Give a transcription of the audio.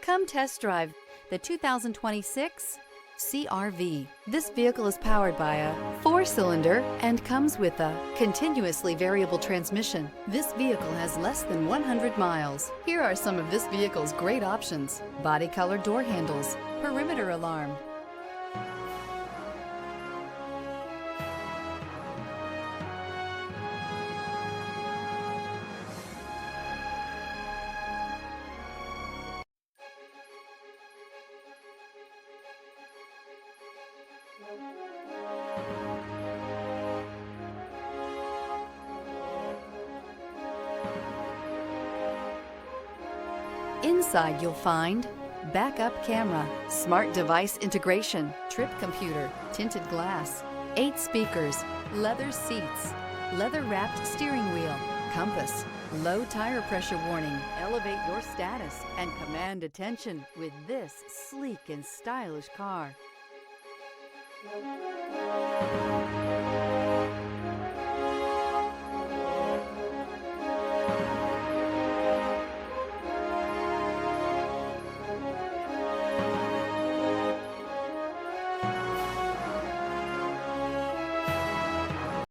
Come test drive the 2026 CR-V. This vehicle is powered by a 4-cylinder and comes with a continuously variable transmission. This vehicle has less than 100 miles. Here are some of this vehicle's great options: body color door handles, perimeter alarm, Inside you'll find backup camera, smart device integration, trip computer, tinted glass, 8 speakers, leather seats, leather-wrapped steering wheel, compass, low tire pressure warning. Elevate your status and command attention with this sleek and stylish car.